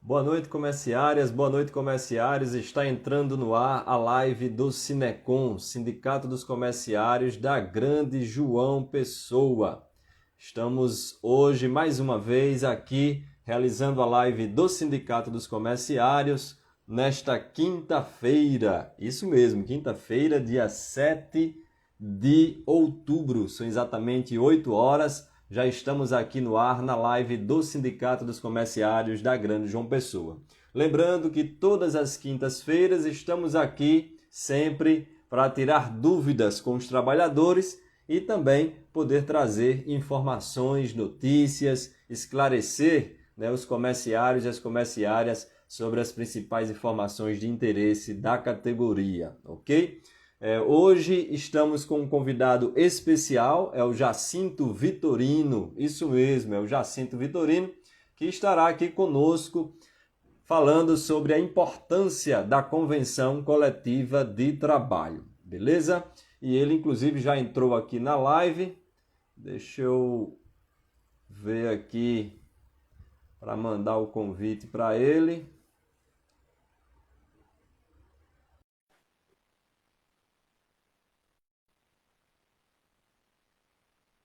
Boa noite, comerciárias, boa noite, comerciários. Está entrando no ar a live do Sinecom, Sindicato dos Comerciários da Grande João Pessoa. Estamos hoje, mais uma vez, aqui realizando a live do Sindicato dos Comerciários nesta quinta-feira. Isso mesmo, quinta-feira, dia 7 de outubro. São exatamente 8 horas. Já estamos aqui no ar na live do Sindicato dos Comerciários da Grande João Pessoa. Lembrando que todas as quintas-feiras estamos aqui sempre para tirar dúvidas com os trabalhadores e também poder trazer informações, notícias, esclarecer os comerciários e as comerciárias sobre as principais informações de interesse da categoria, ok? Hoje estamos com um convidado especial, é o Jacinto Vitorino, isso mesmo, é o Jacinto Vitorino, que estará aqui conosco falando sobre a importância da Convenção Coletiva de Trabalho, beleza? E ele, inclusive, já entrou aqui na live, deixa eu ver aqui para mandar o convite para ele.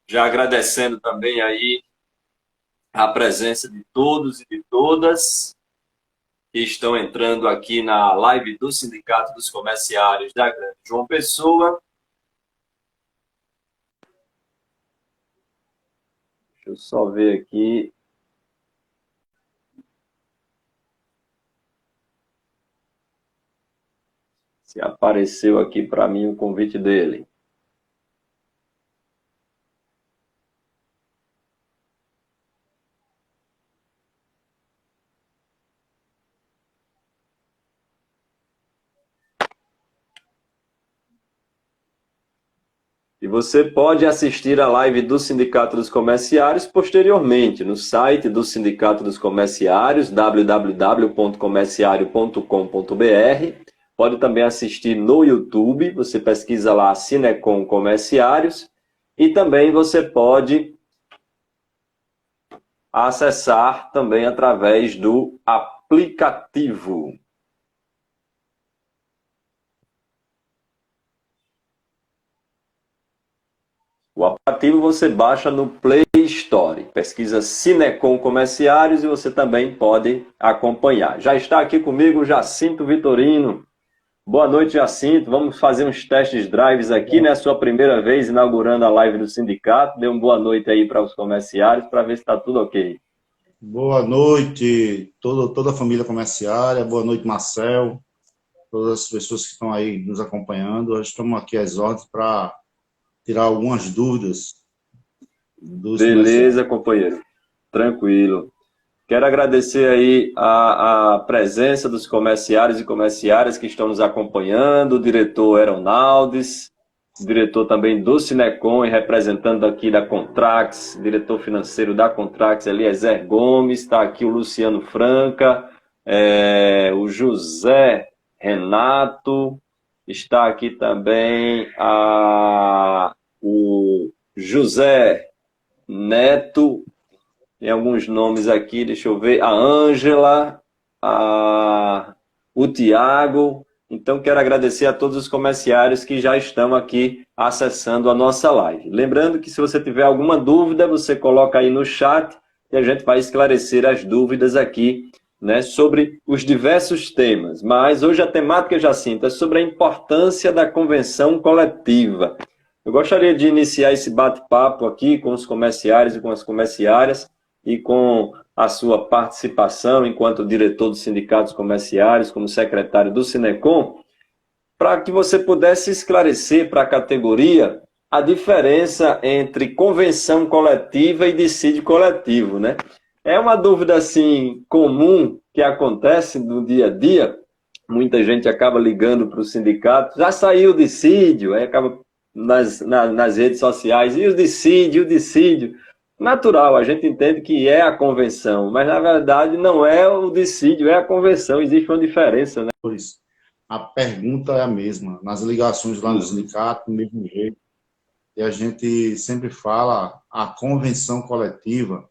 Já agradecendo também aí a presença de todos e de todas que estão entrando aqui na live do Sindicato dos Comerciários da Grande João Pessoa. Deixa eu só ver aqui. Se apareceu aqui para mim o convite dele. E você pode assistir a live do Sindicato dos Comerciários posteriormente no site do Sindicato dos Comerciários, www.comerciario.com.br. Pode também assistir no YouTube, você pesquisa lá Sinecom Comerciários. E também você pode acessar também através do aplicativo. O aplicativo você baixa no Play Store, pesquisa Sinecom Comerciários e você também pode acompanhar. Já está aqui comigo o Jacinto Vitorino. Boa noite, Jacinto. Vamos fazer uns testes drives aqui, né? Sua primeira vez inaugurando a live do sindicato. Dê uma boa noite aí para os comerciários para ver se está tudo ok. Boa noite, toda a família comerciária. Boa noite, Marcel. Todas as pessoas que estão aí nos acompanhando. Nós estamos aqui às ordens para tirar algumas dúvidas dos Beleza, companheiro. Tranquilo. Quero agradecer aí a presença dos comerciários e comerciárias que estão nos acompanhando, o diretor Aeronaldes, diretor também do Sinecom e representando aqui da Contrax, diretor financeiro da Contrax, Eliezer Gomes, está aqui o Luciano Franca, o José Renato, está aqui também o José Neto, tem alguns nomes aqui, deixa eu ver, a Ângela, o Tiago. Então, quero agradecer a todos os comerciários que já estão aqui acessando a nossa live. Lembrando que se você tiver alguma dúvida, você coloca aí no chat e a gente vai esclarecer as dúvidas aqui, né, sobre os diversos temas. Mas hoje a temática, Jacinto, é sobre a importância da convenção coletiva. Eu gostaria de iniciar esse bate-papo aqui com os comerciários e com as comerciárias e com a sua participação enquanto diretor dos sindicatos comerciários, como secretário do Sinecom, para que você pudesse esclarecer para a categoria a diferença entre convenção coletiva e dissídio coletivo, né? É uma dúvida, assim, comum que acontece no dia a dia. Muita gente acaba ligando para o sindicato, já saiu o dissídio, aí acaba nas redes sociais, e o dissídio. Natural, a gente entende que é a convenção, mas na verdade não é o dissídio, é a convenção, existe uma diferença, né? Por isso, a pergunta é a mesma, nas ligações lá no sindicato, do mesmo jeito, e a gente sempre fala, a convenção coletiva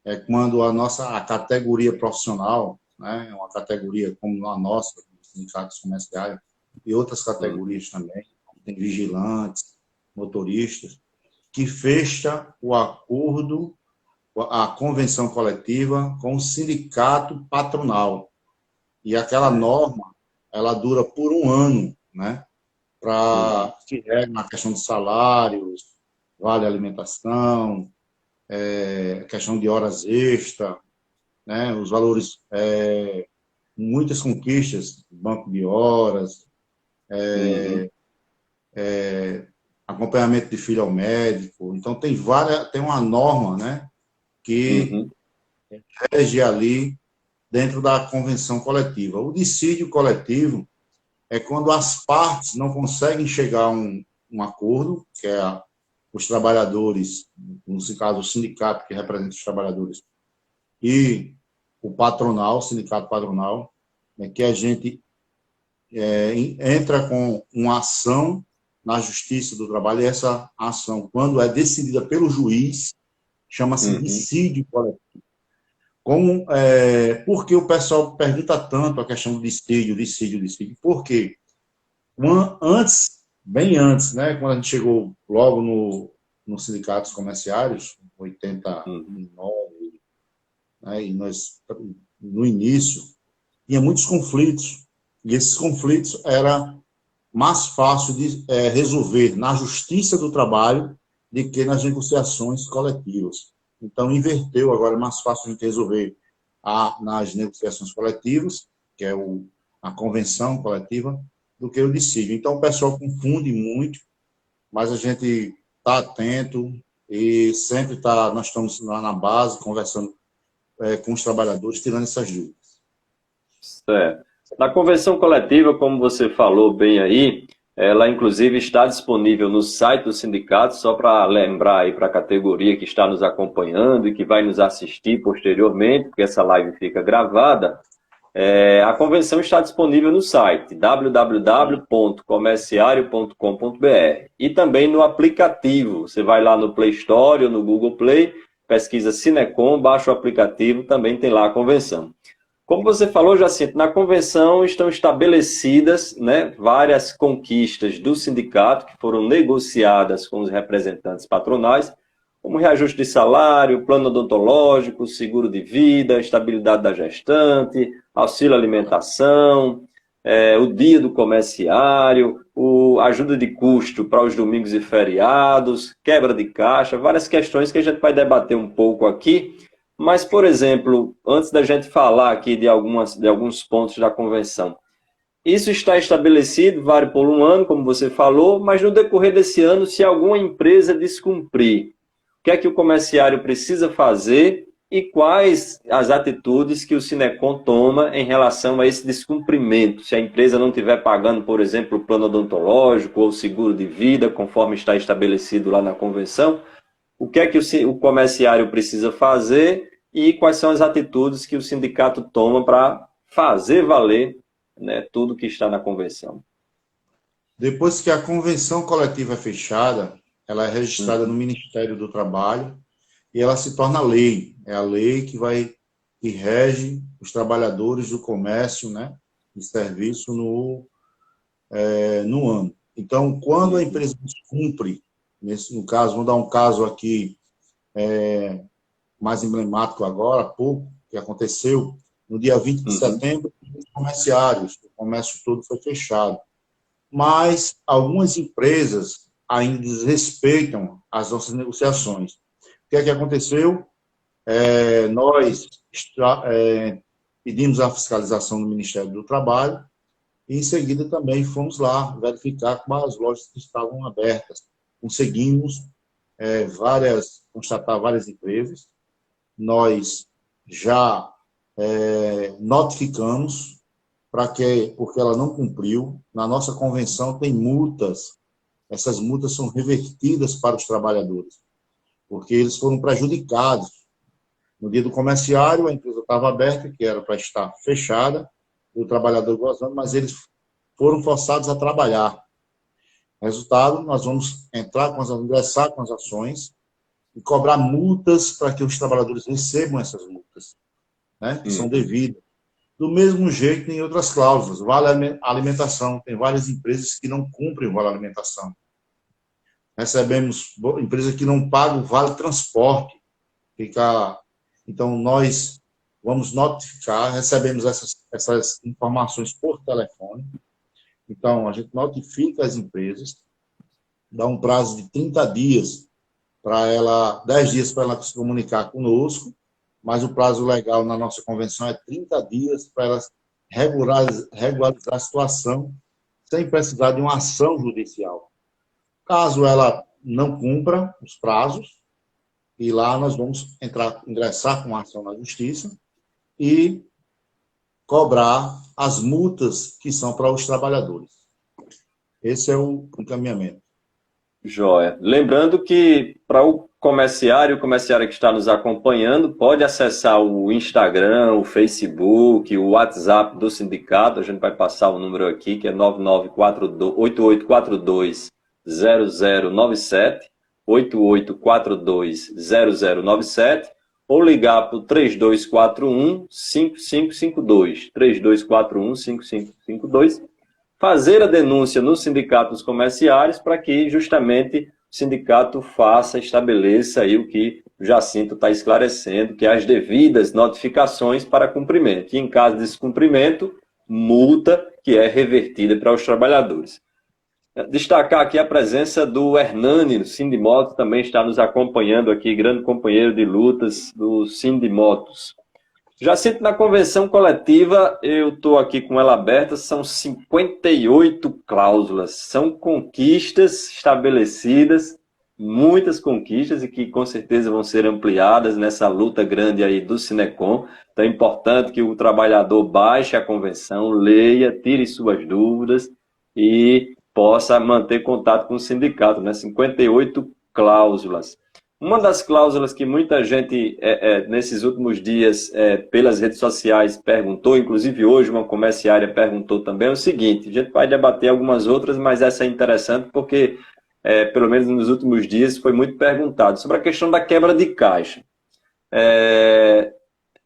é quando a categoria profissional, né? Uma categoria como a nossa, sindicatos comerciais, e outras categorias também, tem vigilantes, motoristas, que fecha o acordo, a convenção coletiva com o sindicato patronal. E aquela norma, ela dura por um ano, né? Para que regue na questão de salários, vale alimentação, questão de horas extra, né? Os valores, muitas conquistas, banco de horas, acompanhamento de filho ao médico. Então, tem uma norma, né? Que rege ali dentro da convenção coletiva. O dissídio coletivo é quando as partes não conseguem chegar a um acordo, que é os trabalhadores, no caso o sindicato que representa os trabalhadores, e o patronal, o sindicato patronal, né, que a gente entra com uma ação na Justiça do Trabalho, e essa ação, quando é decidida pelo juiz, chama-se dissídio coletivo. Por que o pessoal pergunta tanto a questão do dissídio? Por quê? Bem antes, né, quando a gente chegou logo nos sindicatos comerciários, 89, né, e nós, no início, tinha muitos conflitos, e esses conflitos era mais fácil de resolver na Justiça do Trabalho do que nas negociações coletivas. Então, inverteu, agora é mais fácil a gente resolver nas negociações coletivas, que é a convenção coletiva, do que o dissídio. Então, o pessoal confunde muito, mas a gente está atento e sempre nós estamos lá na base, conversando com os trabalhadores, tirando essas dúvidas. Certo. Na convenção coletiva, como você falou bem aí, ela inclusive está disponível no site do sindicato, só para lembrar aí para a categoria que está nos acompanhando e que vai nos assistir posteriormente, porque essa live fica gravada. A convenção está disponível no site www.comerciario.com.br e também no aplicativo. Você vai lá no Play Store ou no Google Play, pesquisa Sinecom, baixa o aplicativo, também tem lá a convenção. Como você falou, Jacinto, na convenção estão estabelecidas, né, várias conquistas do sindicato que foram negociadas com os representantes patronais, como reajuste de salário, plano odontológico, seguro de vida, estabilidade da gestante, auxílio alimentação, o dia do comerciário, ajuda de custo para os domingos e feriados, quebra de caixa, várias questões que a gente vai debater um pouco aqui. Mas, por exemplo, antes da gente falar aqui de alguns pontos da convenção, isso está estabelecido, vale por um ano, como você falou, mas no decorrer desse ano, se alguma empresa descumprir, o que é que o comerciário precisa fazer e quais as atitudes que o Sinecom toma em relação a esse descumprimento? Se a empresa não estiver pagando, por exemplo, o plano odontológico ou seguro de vida, conforme está estabelecido lá na convenção, o que é que o comerciário precisa fazer e quais são as atitudes que o sindicato toma para fazer valer, né, tudo que está na convenção? Depois que a convenção coletiva é fechada, ela é registrada no Ministério do Trabalho e ela se torna lei. É a lei que rege os trabalhadores do comércio, né, de serviço no ano. Então, quando a empresa descumpre, no caso, vamos dar um caso aqui mais emblemático agora, há pouco, que aconteceu no dia 20 de setembro, os comerciários, o comércio todo foi fechado. Mas algumas empresas ainda desrespeitam as nossas negociações. O que é que aconteceu? Nós pedimos a fiscalização do Ministério do Trabalho e, em seguida, também fomos lá verificar como as lojas que estavam abertas. Conseguimos constatar várias empresas. Nós já notificamos porque ela não cumpriu. Na nossa convenção tem multas. Essas multas são revertidas para os trabalhadores, porque eles foram prejudicados. No dia do comerciário, a empresa estava aberta, que era para estar fechada, e o trabalhador gozando, mas eles foram forçados a trabalhar. Resultado, nós vamos ingressar com as ações e cobrar multas para que os trabalhadores recebam essas multas, né, que são devidas. Do mesmo jeito, tem outras cláusulas. Vale alimentação. Tem várias empresas que não cumprem o vale alimentação. Recebemos empresas que não pagam o vale transporte. Então, nós vamos notificar, recebemos essas informações por telefone. Então, a gente notifica as empresas, dá um prazo de 30 dias para ela, 10 dias para ela se comunicar conosco, mas o prazo legal na nossa convenção é 30 dias para ela regularizar a situação sem precisar de uma ação judicial. Caso ela não cumpra os prazos, e lá nós vamos ingressar com uma ação na justiça e cobrar as multas que são para os trabalhadores. Esse é o encaminhamento. Joia. Lembrando que para o comerciário que está nos acompanhando, pode acessar o Instagram, o Facebook, o WhatsApp do sindicato. A gente vai passar o número aqui, que é 8842-0097, 8842-0097, ou ligar para o 3241-5552, 3241-5552, fazer a denúncia no Sindicato dos Comerciários para que justamente o sindicato estabeleça aí o que o Jacinto está esclarecendo, que é as devidas notificações para cumprimento. E em caso de descumprimento, multa que é revertida para os trabalhadores. Destacar aqui a presença do Hernani, do Sindimotos, também está nos acompanhando aqui, grande companheiro de lutas do Sindimotos. Jacinto, na convenção coletiva, eu estou aqui com ela aberta, são 58 cláusulas, são conquistas estabelecidas, muitas conquistas e que com certeza vão ser ampliadas nessa luta grande aí do Sinecom. Então é importante que o trabalhador baixe a convenção, leia, tire suas dúvidas e possa manter contato com o sindicato, né? 58 cláusulas. Uma das cláusulas que muita gente, nesses últimos dias, pelas redes sociais, perguntou, inclusive hoje uma comerciária perguntou também, é o seguinte: a gente vai debater algumas outras, mas essa é interessante porque, pelo menos nos últimos dias, foi muito perguntado sobre a questão da quebra de caixa.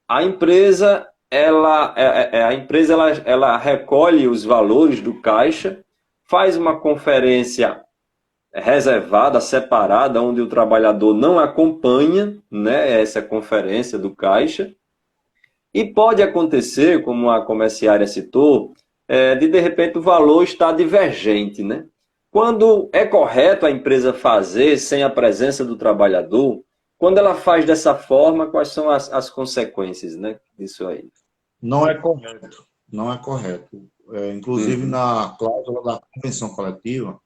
A empresa, ela recolhe os valores do caixa, faz uma conferência reservada, separada, onde o trabalhador não acompanha, né, essa conferência do caixa. E pode acontecer, como a comerciária citou, de repente o valor está divergente, né? Quando é correto a empresa fazer sem a presença do trabalhador, quando ela faz dessa forma, quais são as consequências, né, disso aí? Não é correto. Não é correto. Inclusive, na cláusula da convenção coletiva,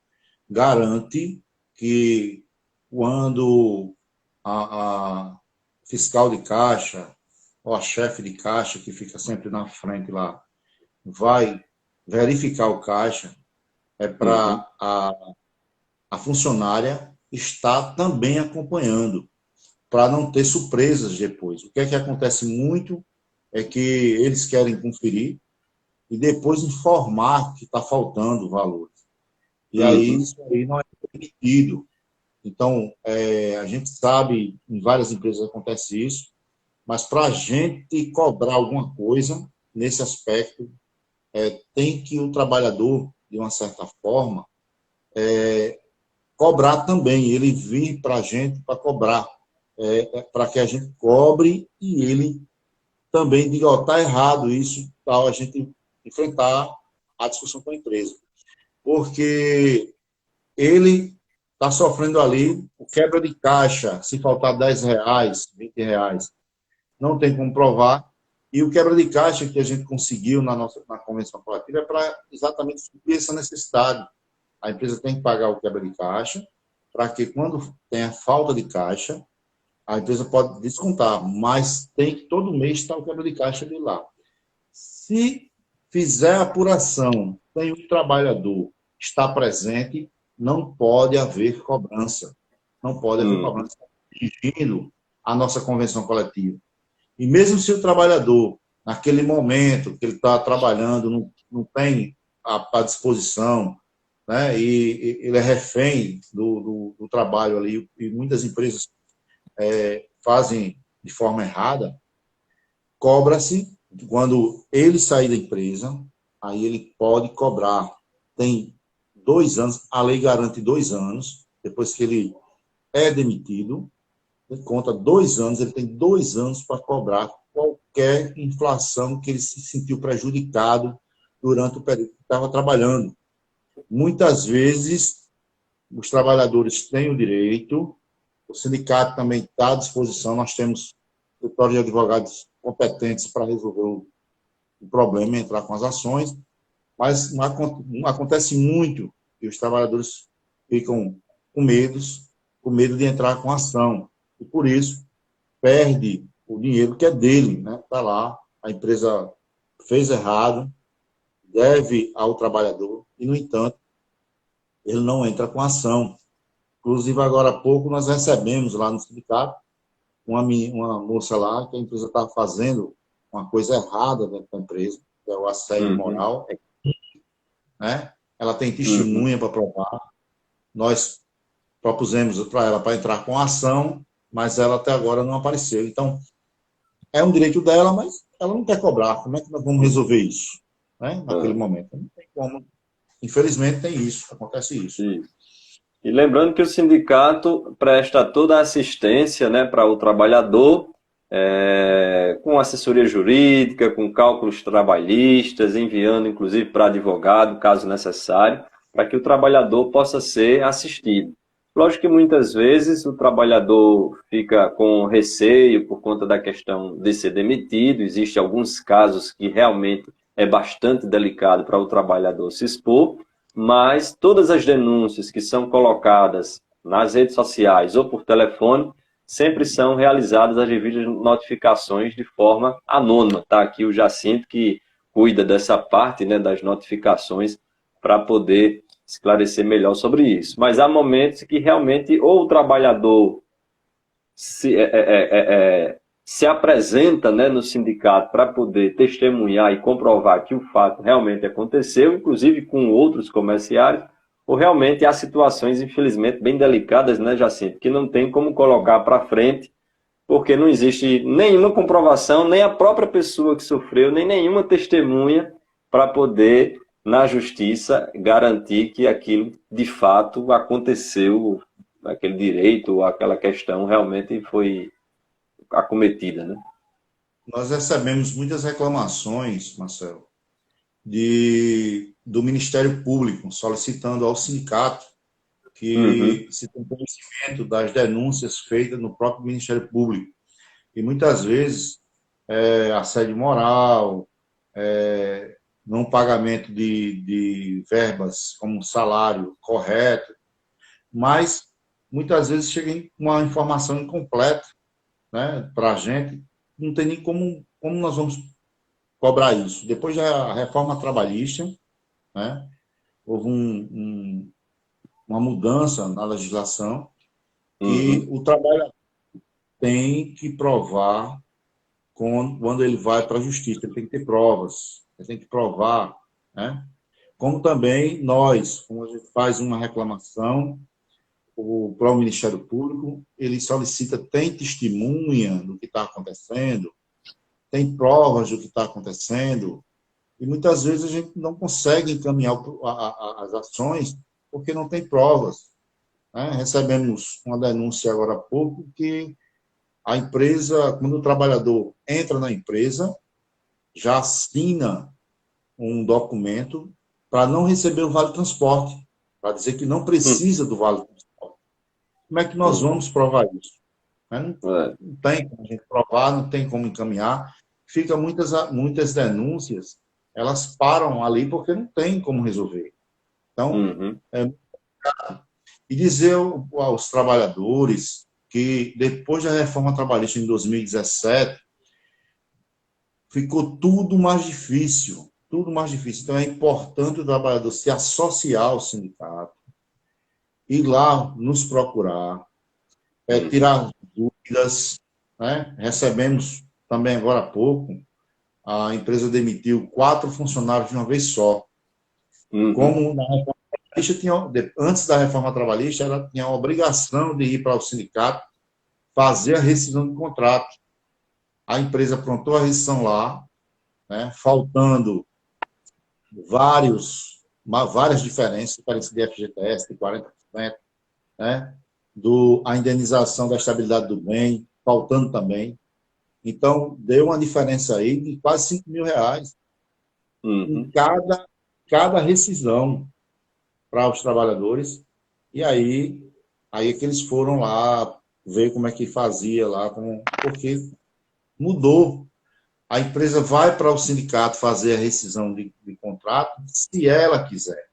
garante que quando a fiscal de caixa ou a chefe de caixa, que fica sempre na frente lá, vai verificar o caixa, é para a funcionária estar também acompanhando, para não ter surpresas depois. O que é que acontece muito é que eles querem conferir e depois informar que está faltando valores. E aí, isso aí não é permitido. Então, a gente sabe, em várias empresas acontece isso, mas para a gente cobrar alguma coisa nesse aspecto, tem que o trabalhador, de uma certa forma, cobrar também, ele vir para a gente para cobrar, para que a gente cobre e ele também diga: ó, está errado isso, tal, a gente enfrentar a discussão com a empresa. Porque ele está sofrendo ali o quebra de caixa, se faltar R$10, R$20, não tem como provar. E o quebra de caixa que a gente conseguiu na convenção coletiva é para exatamente suprir essa necessidade. A empresa tem que pagar o quebra de caixa, para que quando tem a falta de caixa, a empresa pode descontar, mas tem que todo mês estar o quebra de caixa de lá. Se fizer a apuração, tem o trabalhador está presente, não pode haver cobrança. Não pode haver cobrança exigindo a nossa convenção coletiva. E mesmo se o trabalhador, naquele momento que ele está trabalhando, não tem à disposição, né, e ele é refém do trabalho ali, e muitas empresas fazem de forma errada, cobra-se Quando ele sair da empresa, aí ele pode cobrar. Tem 2 anos, a lei garante 2 anos, depois que ele é demitido, ele conta 2 anos, ele tem 2 anos para cobrar qualquer inflação que ele se sentiu prejudicado durante o período que estava trabalhando. Muitas vezes, os trabalhadores têm o direito, o sindicato também está à disposição, nós temos escritório de advogados competentes para resolver o problema e entrar com as ações, mas não acontece muito que os trabalhadores ficam com medo de entrar com ação, e por isso perde o dinheiro que é dele, né? Está lá, a empresa fez errado, deve ao trabalhador, e, no entanto, ele não entra com ação. Inclusive, agora há pouco, nós recebemos lá no sindicato uma moça lá que a empresa estava fazendo uma coisa errada dentro da empresa, que é o assédio moral, né? Ela tem testemunha para provar. Nós propusemos para ela para entrar com ação, mas ela até agora não apareceu. Então, é um direito dela, mas ela não quer cobrar. Como é que nós vamos resolver isso, né? Naquele momento? Não tem como. Infelizmente, tem isso, acontece isso. E lembrando que o sindicato presta toda a assistência, né, para o trabalhador, com assessoria jurídica, com cálculos trabalhistas, enviando inclusive para advogado, caso necessário, para que o trabalhador possa ser assistido. Lógico que muitas vezes o trabalhador fica com receio por conta da questão de ser demitido, existem alguns casos que realmente é bastante delicado para o trabalhador se expor, mas todas as denúncias que são colocadas nas redes sociais ou por telefone sempre são realizadas as devidas notificações de forma anônima. Tá aqui o Jacinto que cuida dessa parte, né, das notificações para poder esclarecer melhor sobre isso. Mas há momentos que realmente ou o trabalhador se apresenta, né, no sindicato para poder testemunhar e comprovar que o fato realmente aconteceu, inclusive com outros comerciários, ou realmente há situações, infelizmente, bem delicadas, né, Jacinto, que não tem como colocar para frente, porque não existe nenhuma comprovação, nem a própria pessoa que sofreu, nem nenhuma testemunha para poder, na justiça, garantir que aquilo de fato aconteceu, aquele direito ou aquela questão realmente foi acometida, né? Nós recebemos muitas reclamações, Marcelo, do Ministério Público, solicitando ao sindicato que se tem conhecimento das denúncias feitas no próprio Ministério Público. E muitas vezes, assédio moral, não pagamento de verbas como salário correto, mas muitas vezes chega uma informação incompleta, né, para a gente, não tem nem como nós vamos cobrar isso. Depois da reforma trabalhista, né, houve uma mudança na legislação que o trabalhador tem que provar quando ele vai para a justiça, ele tem que ter provas, ele tem que provar, né? Como também nós, como a gente faz uma reclamação para o Ministério Público, ele solicita, tem testemunha do que está acontecendo, tem provas do que está acontecendo, e muitas vezes a gente não consegue encaminhar as ações porque não tem provas, né? Recebemos uma denúncia agora há pouco que a empresa, quando o trabalhador entra na empresa, já assina um documento para não receber o vale-transporte, para dizer que não precisa do vale-transporte. Como é que nós vamos provar isso? Não tem como a gente provar, não tem como encaminhar. Fica muitas denúncias, elas param ali porque não tem como resolver. Então, e dizer aos trabalhadores que depois da reforma trabalhista em 2017, ficou tudo mais difícil, tudo mais difícil. Então, é importante o trabalhador se associar ao sindicato, ir lá nos procurar, tirar dúvidas, né? Recebemos também agora há pouco, a empresa demitiu 4 funcionários de uma vez só. Como na reforma trabalhista antes da reforma trabalhista, ela tinha a obrigação de ir para o sindicato fazer a rescisão do contrato. A empresa aprontou a rescisão lá, né, faltando várias diferenças, diferença de FGTS de 40%, né, a indenização da estabilidade do bem, faltando também. Então, deu uma diferença aí de quase 5 mil reais em cada rescisão para os trabalhadores. E aí é que eles foram lá ver como é que fazia lá, porque mudou. A empresa vai para o sindicato fazer a rescisão de contrato se ela quiser.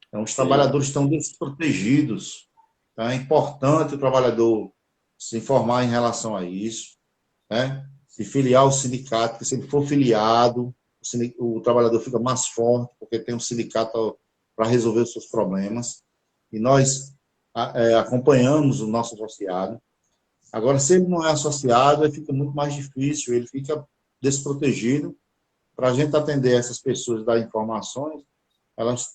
Então, os trabalhadores estão desprotegidos. Então, é importante o trabalhador se informar em relação a isso, né? Se filiar ao sindicato, porque se ele for filiado, o trabalhador fica mais forte, porque tem um sindicato para resolver os seus problemas. E nós acompanhamos o nosso associado. Agora, se ele não é associado, aí fica muito mais difícil, ele fica desprotegido. Para a gente atender essas pessoas e dar informações, elas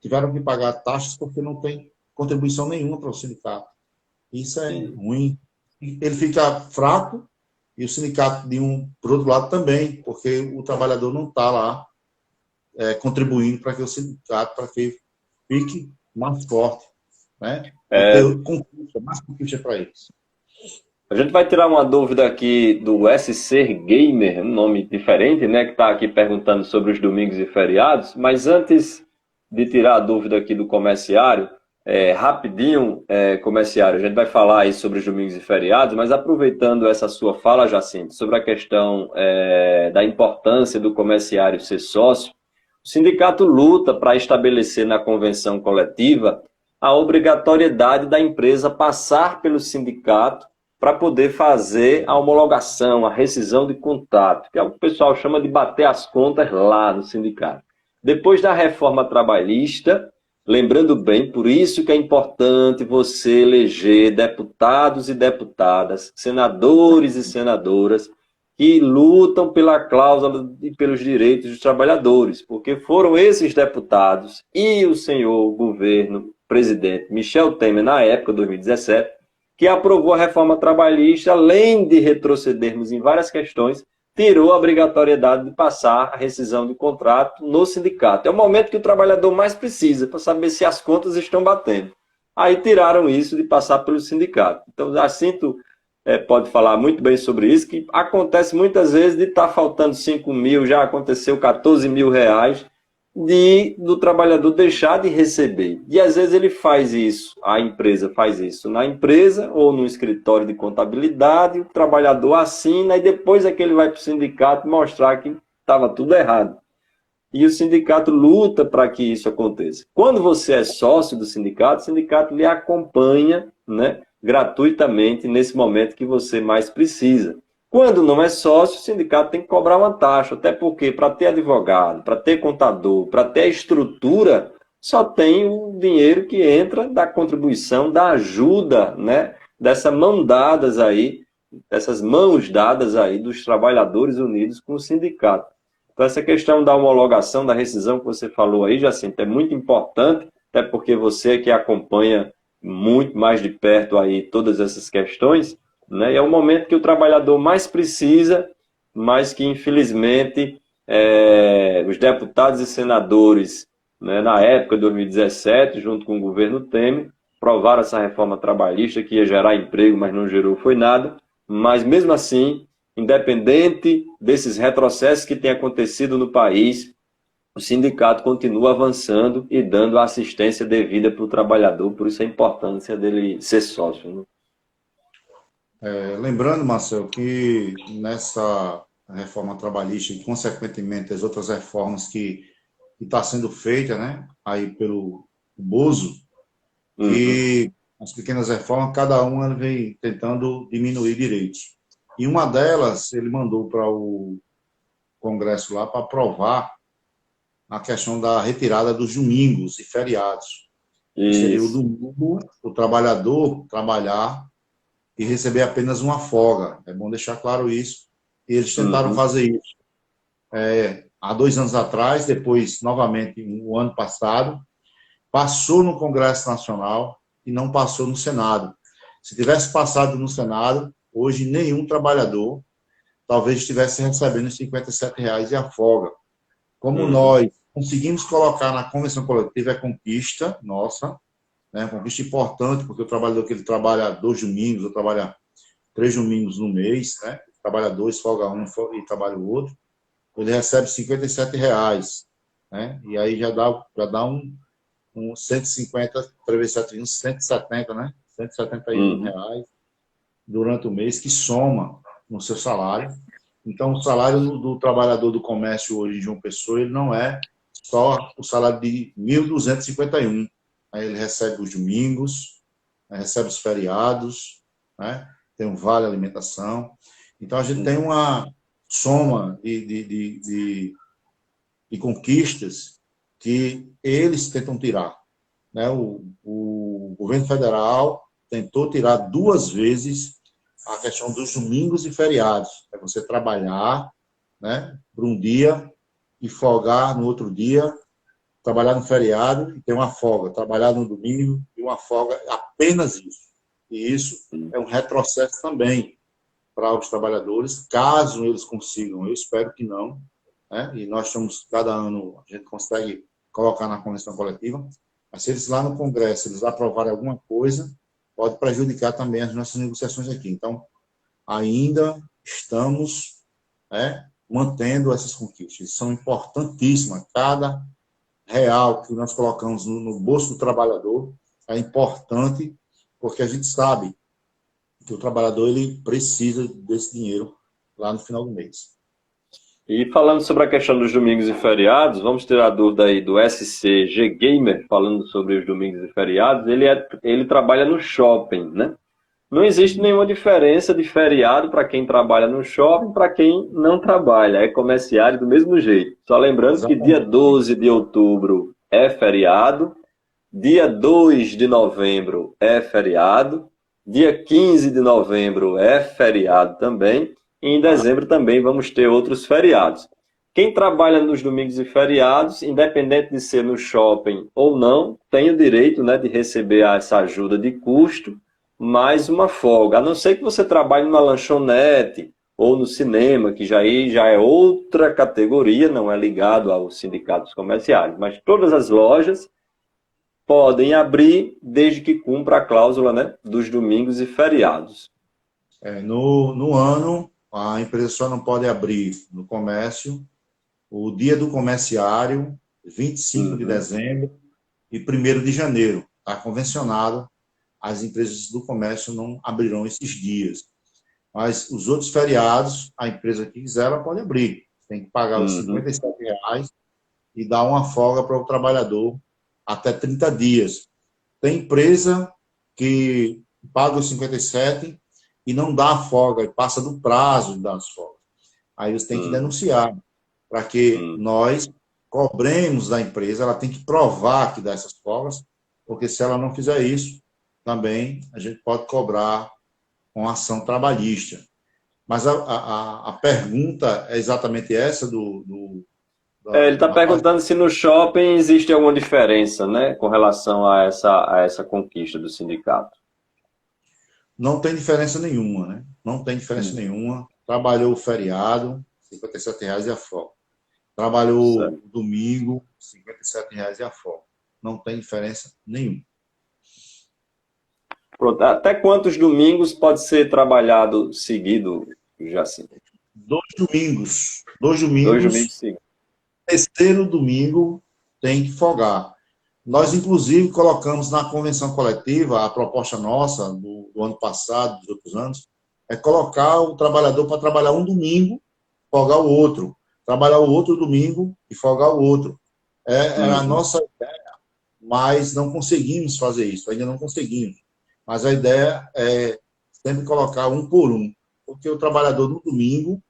tiveram que pagar taxas porque não tem contribuição nenhuma para o sindicato. Isso é ruim. Ele fica fraco e o sindicato, por outro lado, também, porque o trabalhador não está lá contribuindo para que o sindicato, para que fique mais forte, né? Mais conquista para eles. A gente vai tirar uma dúvida aqui do SC Gamer, um nome diferente, né, que está aqui perguntando sobre os domingos e feriados, mas antes de tirar a dúvida aqui do comerciário, rapidinho, comerciário, a gente vai falar aí sobre os domingos e feriados, mas aproveitando essa sua fala, Jacinto, sobre a questão da importância do comerciário ser sócio, o sindicato luta para estabelecer na convenção coletiva a obrigatoriedade da empresa passar pelo sindicato para poder fazer a homologação, a rescisão de contrato, que é o que o pessoal chama de bater as contas lá no sindicato. Depois da reforma trabalhista, lembrando bem, por isso que é importante você eleger deputados e deputadas, senadores e senadoras, que lutam pela cláusula e pelos direitos dos trabalhadores, porque foram esses deputados e o senhor governo, presidente Michel Temer, na época, 2017, que aprovou a reforma trabalhista, além de retrocedermos em várias questões, tirou a obrigatoriedade de passar a rescisão de contrato no sindicato. É o momento que o trabalhador mais precisa, para saber se as contas estão batendo. Aí tiraram isso de passar pelo sindicato. Então, Jacinto pode falar muito bem sobre isso, que acontece muitas vezes de estar faltando 5 mil, já aconteceu 14 mil reais, do trabalhador deixar de receber. E às vezes ele faz isso, a empresa faz isso na empresa ou no escritório de contabilidade, o trabalhador assina e depois é que ele vai para o sindicato mostrar que estava tudo errado. E o sindicato luta para que isso aconteça. Quando você é sócio do sindicato, o sindicato lhe acompanha, né, gratuitamente nesse momento que você mais precisa. Quando não é sócio, o sindicato tem que cobrar uma taxa, até porque para ter advogado, para ter contador, para ter a estrutura, só tem o dinheiro que entra da contribuição, da ajuda, né, dessas mãos dadas aí dos trabalhadores unidos com o sindicato. Então essa questão da homologação, da rescisão que você falou aí, Jacinto, é muito importante, até porque você que acompanha muito mais de perto aí todas essas questões, né? E é o momento que o trabalhador mais precisa, mas que, infelizmente, os deputados e senadores, né, na época de 2017, junto com o governo Temer, aprovaram essa reforma trabalhista que ia gerar emprego, mas não gerou foi nada. Mas, mesmo assim, independente desses retrocessos que têm acontecido no país, o sindicato continua avançando e dando a assistência devida para o trabalhador, por isso a importância dele ser sócio, né? Lembrando, Marcelo, que nessa reforma trabalhista e, consequentemente, as outras reformas que está sendo feita, né, aí pelo Bozo, e as pequenas reformas, cada uma vem tentando diminuir direitos. E uma delas, ele mandou para o Congresso lá para aprovar a questão da retirada dos domingos e feriados. Que seria o domingo, o trabalhador trabalhar e receber apenas uma folga. É bom deixar claro isso. E eles tentaram fazer isso há 2 anos atrás, depois, novamente, no ano passado, passou no Congresso Nacional e não passou no Senado. Se tivesse passado no Senado, hoje nenhum trabalhador talvez estivesse recebendo os R$ 57 e a folga. Como nós conseguimos colocar na convenção coletiva, é conquista nossa, né? Conquista importante, porque o trabalhador que ele trabalha 2 domingos, ou trabalha 3 domingos no mês, né? Trabalha 2, folga um e trabalha o outro, ele recebe R$ 57, né? E aí já dá um 150, prevê 170, né? R$ 171 durante o mês, que soma no seu salário. Então, o salário do trabalhador do comércio hoje em João Pessoa, ele não é só o salário de 1.251. Aí ele recebe os domingos, recebe os feriados, né? Tem um vale alimentação. Então, a gente tem uma soma de conquistas que eles tentam tirar, né? O governo federal tentou tirar 2 vezes a questão dos domingos e feriados. É você trabalhar, né, por um dia e folgar no outro dia, trabalhar no feriado e ter uma folga, trabalhar no domingo e uma folga, apenas isso. E isso é um retrocesso também para os trabalhadores, caso eles consigam. Eu espero que não, né? E nós estamos, cada ano, a gente consegue colocar na convenção coletiva, mas se eles lá no Congresso, eles aprovarem alguma coisa, pode prejudicar também as nossas negociações aqui. Então, ainda estamos, né, mantendo essas conquistas. São importantíssimas. Cada real que nós colocamos no bolso do trabalhador é importante, porque a gente sabe que o trabalhador ele precisa desse dinheiro lá no final do mês. E falando sobre a questão dos domingos e feriados, vamos tirar a dúvida aí do SCG Gamer, falando sobre os domingos e feriados. Ele trabalha no shopping, né? Não existe nenhuma diferença de feriado para quem trabalha no shopping, para quem não trabalha. É comerciário do mesmo jeito. Só lembrando que dia 12 de outubro é feriado, dia 2 de novembro é feriado, dia 15 de novembro é feriado também, e em dezembro também vamos ter outros feriados. Quem trabalha nos domingos e feriados, independente de ser no shopping ou não, tem o direito, né, de receber essa ajuda de custo, mais uma folga. A não ser que você trabalhe numa lanchonete ou no cinema, que já é outra categoria, não é ligado aos sindicatos comerciais. Mas todas as lojas podem abrir desde que cumpra a cláusula, né, dos domingos e feriados. No ano, a empresa só não pode abrir no comércio o dia do comerciário, 25 de dezembro e 1º de janeiro. Está convencionado, as empresas do comércio não abrirão esses dias. Mas os outros feriados, a empresa que quiser, ela pode abrir. Tem que pagar os R$ 57 e dar uma folga para o trabalhador até 30 dias. Tem empresa que paga os 57 e não dá a folga, e passa do prazo das folgas. Aí você tem que denunciar, para que nós cobremos da empresa, ela tem que provar que dá essas folgas, porque se ela não fizer isso, também a gente pode cobrar com ação trabalhista. Mas a pergunta é exatamente essa ele está perguntando se no shopping existe alguma diferença, né, com relação a essa conquista do sindicato. Não tem diferença nenhuma, né? Não tem diferença nenhuma. Trabalhou o feriado, R$ 57 e a folga. Trabalhou domingo, R$ 57 e a folga. Não tem diferença nenhuma. Pronto. Até quantos domingos pode ser trabalhado seguido, Jacinto? 2 domingos. 2 domingos seguidos. Terceiro domingo tem que folgar. Nós, inclusive, colocamos na convenção coletiva, a proposta nossa, do ano passado, dos outros anos, é colocar o trabalhador para trabalhar um domingo, folgar o outro. Trabalhar o outro domingo e folgar o outro. Era a nossa ideia, mas não conseguimos fazer isso, ainda não conseguimos. Mas a ideia é sempre colocar um por um, porque o trabalhador no domingo,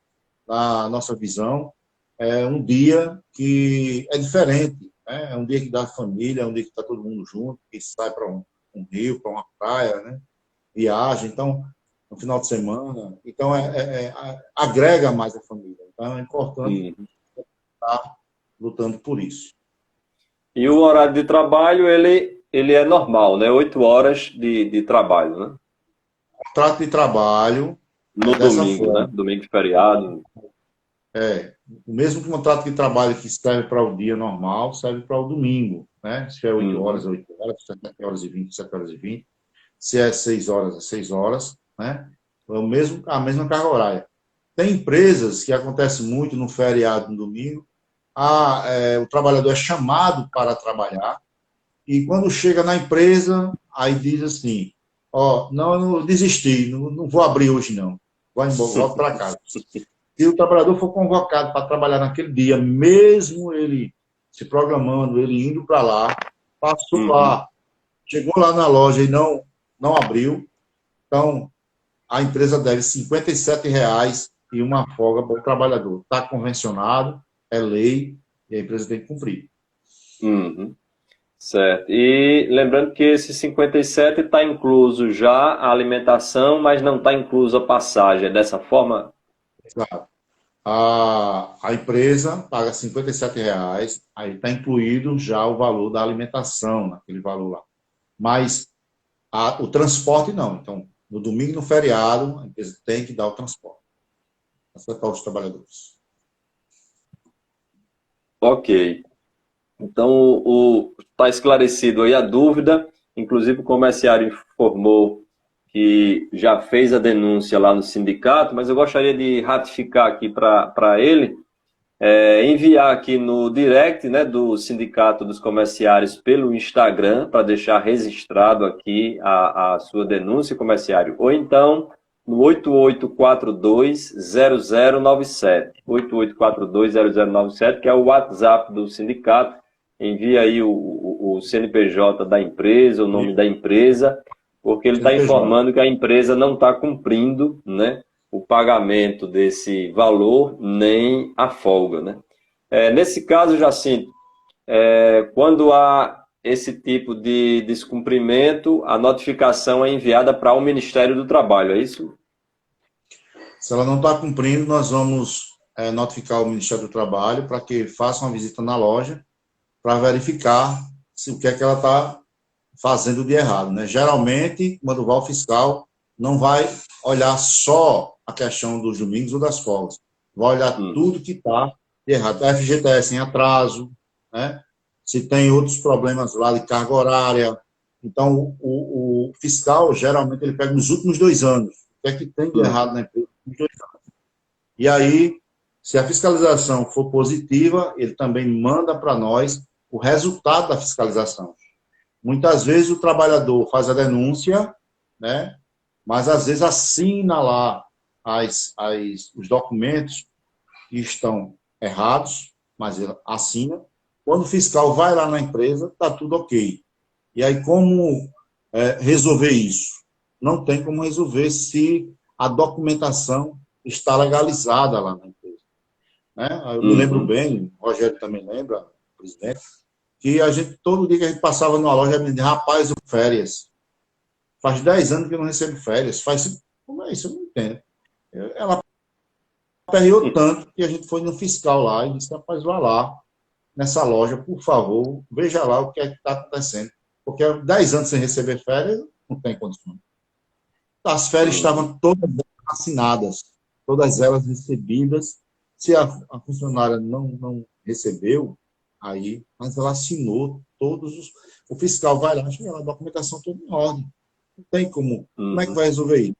na nossa visão, é um dia que é diferente, né? É um dia que dá família, é um dia que está todo mundo junto, que sai para um rio, para uma praia, né? Viaja, então, no final de semana. Então, agrega mais a família. Então, é importante estar lutando por isso. E o horário de trabalho, ele é normal, né? 8 horas de trabalho, né? Contrato de trabalho No dessa domingo, né? forma. Domingo feriado. O mesmo contrato de trabalho que serve para o dia normal, serve para o domingo, né? Se é 8 horas, Uhum. 8 horas, 7 horas e 20, 7 horas e 20. Se é 6 horas, é 6 horas, né? É a mesma carga horária. Tem empresas que acontece muito no feriado, no domingo, o trabalhador é chamado para trabalhar e quando chega na empresa, aí diz assim, ó, não, eu não desisti, não vou abrir hoje não, vai embora, volto para casa. Se o trabalhador for convocado para trabalhar naquele dia, mesmo ele se programando, ele indo para lá, passou Uhum. lá, chegou lá na loja e não abriu, então a empresa deve R$ 57 e uma folga para o trabalhador. Está convencionado, é lei e a empresa tem que cumprir. Uhum. Certo. E lembrando que esse 57 está incluso já a alimentação, mas não está incluso a passagem. É dessa forma? Exato. A empresa paga R$ 57, aí está incluído já o valor da alimentação, naquele valor lá. Mas o transporte não. Então, no domingo e no feriado, a empresa tem que dar o transporte para os trabalhadores. Ok. Então, está esclarecido aí a dúvida. Inclusive, o comerciário informou que já fez a denúncia lá no sindicato, mas eu gostaria de ratificar aqui para ele, enviar aqui no direct, né, do Sindicato dos Comerciários pelo Instagram, para deixar registrado aqui a sua denúncia, comerciário, ou então no 88420097, 88420097, que é o WhatsApp do sindicato. Envia aí o CNPJ da empresa, o E nome da empresa, porque ele está CNPJ. informando que a empresa não está cumprindo, né, o pagamento desse valor, nem a folga, né? Nesse caso, Jacinto, quando há esse tipo de descumprimento, a notificação é enviada para o Ministério do Trabalho, é isso? Se ela não está cumprindo, nós vamos notificar o Ministério do Trabalho para que faça uma visita na loja para verificar o que é que ela está fazendo de errado. Né? Geralmente, quando vai o fiscal, não vai olhar só a questão dos domingos ou das folgas. Vai olhar Uhum. tudo que está de errado. A FGTS em atraso, né? Se tem outros problemas lá de carga horária. Então, o fiscal, geralmente, ele pega nos últimos 2 anos. O que é que tem de errado Uhum. na empresa? E aí, se a fiscalização for positiva, ele também manda para nós o resultado da fiscalização. Muitas vezes o trabalhador faz a denúncia, né? Mas às vezes assina lá os documentos que estão errados, mas ele assina. Quando o fiscal vai lá na empresa, está tudo ok. E aí, como resolver isso? Não tem como resolver se a documentação está legalizada lá na empresa. Né? Eu me lembro Uhum. bem, o Rogério também lembra, o presidente, que a gente, todo dia que a gente passava numa loja, me dizia, rapaz, férias. Faz 10 anos que eu não recebo férias. Como é isso? Eu não entendo. Ela aperreou tanto que a gente foi no fiscal lá e disse, rapaz, vá lá nessa loja, por favor, veja lá o que é que está acontecendo. Porque 10 anos sem receber férias, não tem condição. As férias Uhum. estavam todas assinadas, todas elas recebidas. Se a funcionária não recebeu, aí, mas ela assinou todos os. O fiscal vai lá, chega lá, a documentação toda em ordem. Não tem como é que Uhum. vai resolver isso?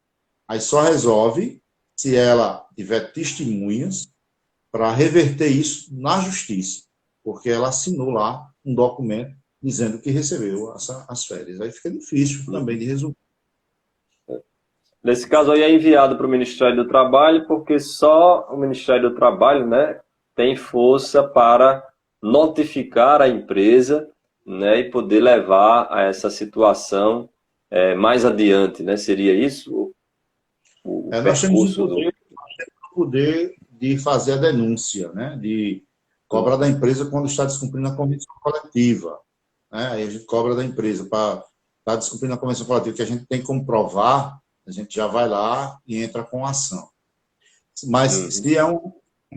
Aí só resolve se ela tiver testemunhas para reverter isso na justiça, porque ela assinou lá um documento dizendo que recebeu as férias. Aí fica difícil também Uhum. de resolver. Nesse caso aí é enviado para o Ministério do Trabalho, porque só o Ministério do Trabalho, né, tem força para notificar a empresa, né, e poder levar a essa situação mais adiante, né? Seria isso o Nós temos o percurso do. poder de fazer a denúncia, né? De cobrar da empresa quando está descumprindo a convenção coletiva. Né? Aí a gente cobra da empresa para estar descumprindo a convenção coletiva, que a gente tem como provar, a gente já vai lá e entra com a ação. Mas Uhum. se é uma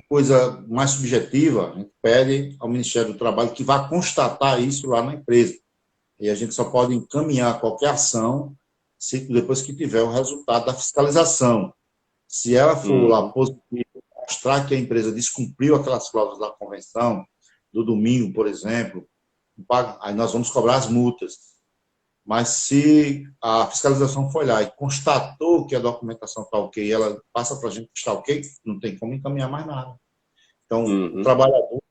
coisa mais subjetiva, a gente pede ao Ministério do Trabalho que vá constatar isso lá na empresa. E a gente só pode encaminhar qualquer ação depois que tiver o resultado da fiscalização. Se ela for lá positiva, mostrar que a empresa descumpriu aquelas cláusulas da convenção, do domingo, por exemplo, aí nós vamos cobrar as multas. Mas se a fiscalização foi lá e constatou que a documentação está ok, ela passa para a gente que está ok, não tem como encaminhar mais nada. Então, o trabalhador,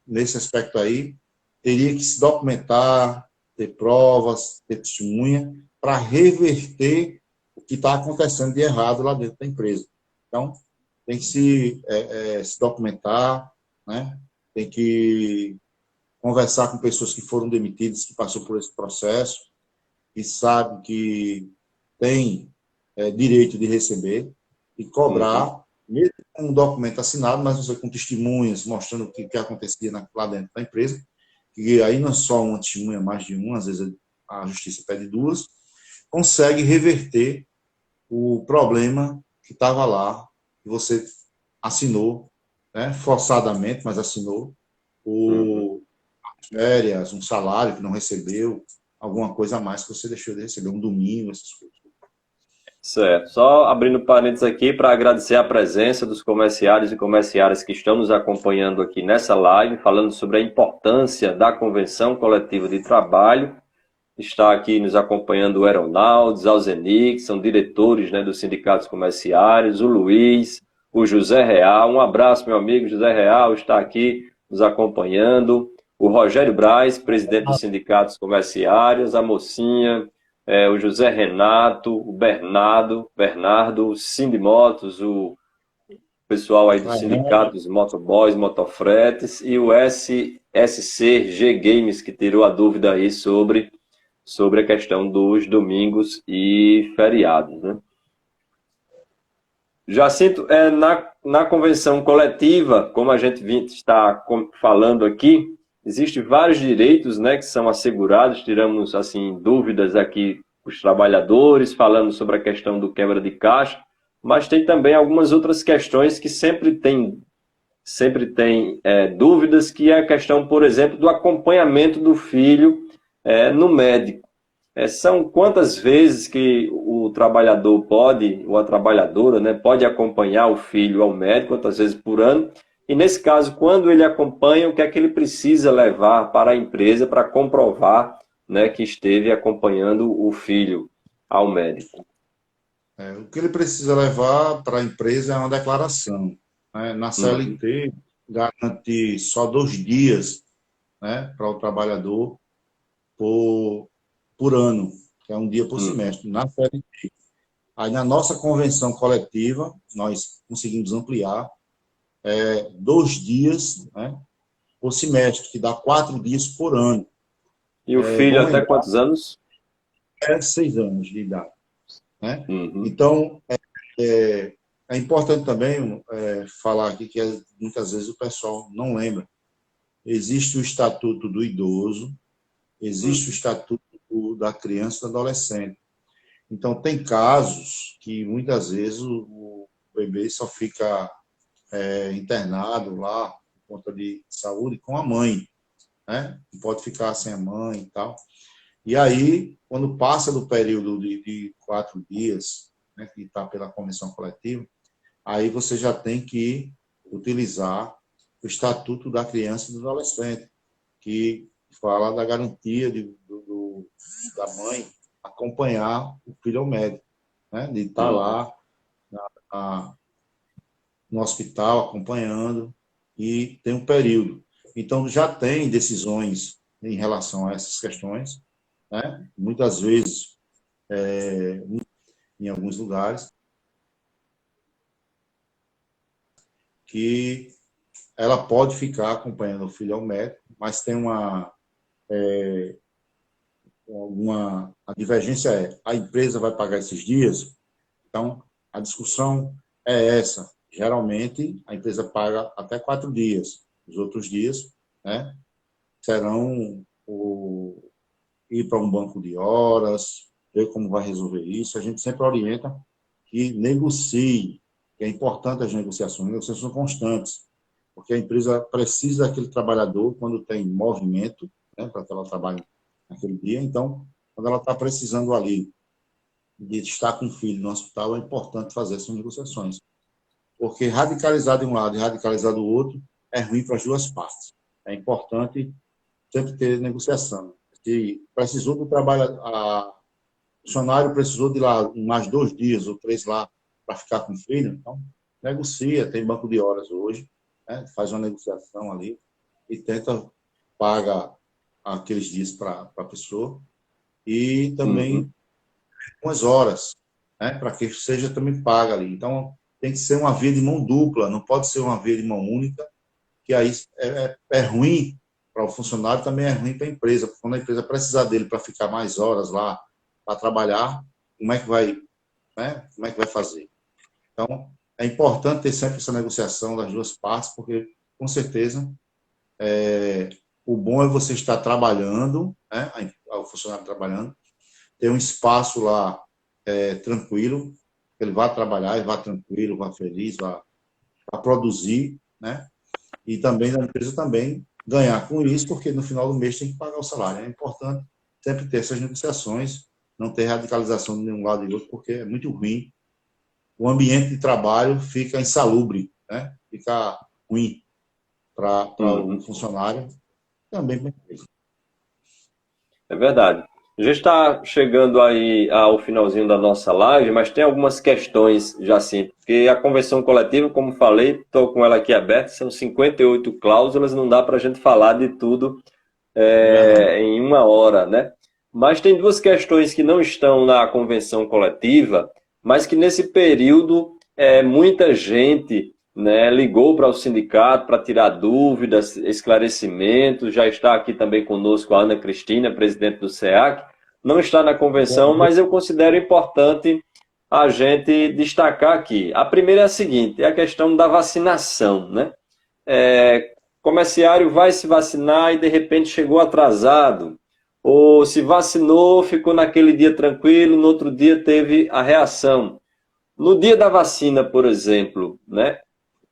nesse aspecto aí, teria que se documentar, ter provas, ter testemunha, para reverter o que está acontecendo de errado lá dentro da empresa. Então, tem que se documentar, né? Tem que conversar com pessoas que foram demitidas, que passou por esse processo, e sabe que tem direito de receber, e cobrar, mesmo com um documento assinado, mas você com testemunhas mostrando o que acontecia lá dentro da empresa, que aí não é só uma testemunha, mais de uma, às vezes a justiça pede duas, consegue reverter o problema que estava lá, que você assinou, né, forçadamente, mas assinou, férias, um salário que não recebeu, alguma coisa a mais que você deixou de receber, um domingo, essas coisas. Certo. Só abrindo parênteses aqui para agradecer a presença dos comerciários e comerciárias que estão nos acompanhando aqui nessa live, falando sobre a importância da Convenção Coletiva de Trabalho. Está aqui nos acompanhando o Aeronaldes, Alzeni, que são diretores, né, dos sindicatos comerciários, o Luiz, o José Real. Um abraço, meu amigo José Real, está aqui nos acompanhando. O Rogério Braz, presidente dos sindicatos comerciários, a mocinha, o José Renato, o Bernardo, o Sindimotos, o pessoal aí dos sindicatos, motoboys, motofretes, e o SCG Games, que tirou a dúvida aí sobre a questão dos domingos e feriados, né? Jacinto, na convenção coletiva, como a gente está falando aqui, existem vários direitos, né, que são assegurados. Tiramos assim dúvidas aqui os trabalhadores, falando sobre a questão do quebra de caixa, mas tem também algumas outras questões que sempre tem dúvidas, que é a questão, por exemplo, do acompanhamento do filho no médico. São quantas vezes que o trabalhador pode, ou a trabalhadora, né, pode acompanhar o filho ao médico, quantas vezes por ano? E nesse caso, quando ele acompanha, o que é que ele precisa levar para a empresa para comprovar, né, que esteve acompanhando o filho ao médico? O que ele precisa levar para a empresa é uma declaração, né? Na CLT, garante só 2 dias, né, para o trabalhador por ano, que é um dia por semestre, na CLT. Aí, na nossa convenção coletiva, nós conseguimos ampliar 2 dias, né, por semestre, que dá 4 dias por ano. E o filho até quantos anos? 6 anos de idade. Né? Então, é importante também falar aqui que muitas vezes o pessoal não lembra. Existe o Estatuto do Idoso, existe o Estatuto da Criança e do Adolescente. Então, tem casos que muitas vezes o bebê só fica internado lá por conta de saúde com a mãe, né? Não pode ficar sem a mãe e tal. E aí, quando passa do período de 4 dias, né, que está pela convenção coletiva, aí você já tem que utilizar o Estatuto da Criança e do Adolescente, que fala da garantia da mãe acompanhar o filho ao médico, né, de estar lá no hospital acompanhando, e tem um período. Então, já tem decisões em relação a essas questões, né? Muitas vezes, em alguns lugares, que ela pode ficar acompanhando o filho ao médico, mas tem a divergência a empresa vai pagar esses dias. Então, a discussão é essa. Geralmente, a empresa paga até 4 dias. Os outros dias, né, serão ir para um banco de horas, ver como vai resolver isso. A gente sempre orienta que negocie, que é importante as negociações são constantes, porque a empresa precisa daquele trabalhador quando tem movimento, né, para que ela trabalhe naquele dia. Então, quando ela está precisando ali de estar com o filho no hospital, é importante fazer essas negociações. Porque radicalizar de um lado e radicalizar do outro é ruim para as duas partes. É importante sempre ter negociação. Se precisou do trabalho, o funcionário precisou de lá mais 2 dias ou 3 lá para ficar com o filho, então negocia, tem banco de horas hoje, né? Faz uma negociação ali e tenta pagar aqueles dias para a pessoa e também umas horas, né? Para que seja também paga ali. Então tem que ser uma via de mão dupla, não pode ser uma via de mão única, que aí é ruim para o funcionário, também é ruim para a empresa, porque quando a empresa precisar dele para ficar mais horas lá para trabalhar, como é que vai, né? Como é que vai fazer? Então, é importante ter sempre essa negociação das duas partes, porque, com certeza, o bom é você estar trabalhando, né? O funcionário trabalhando, ter um espaço lá tranquilo, ele vai trabalhar, ele vai tranquilo, vai feliz, vai produzir, né? E também da empresa também ganhar com isso, porque no final do mês tem que pagar o salário. É importante sempre ter essas negociações, não ter radicalização de um lado e outro, porque é muito ruim. O ambiente de trabalho fica insalubre, né? Fica ruim para o funcionário, também para a empresa. É verdade. Já está chegando aí ao finalzinho da nossa live, mas tem algumas questões, Jacinto, porque a convenção coletiva, como falei, estou com ela aqui aberta, são 58 cláusulas, não dá para a gente falar de tudo em uma hora, né? Mas tem duas questões que não estão na convenção coletiva, mas que nesse período muita gente, né, ligou para o sindicato para tirar dúvidas, esclarecimentos. Já está aqui também conosco a Ana Cristina, presidente do SEAC. Não está na convenção, mas eu considero importante a gente destacar aqui. A primeira é a seguinte, é a questão da vacinação, né? Comerciário vai se vacinar e de repente chegou atrasado, ou se vacinou, ficou naquele dia tranquilo, no outro dia teve a reação. No dia da vacina, por exemplo, né?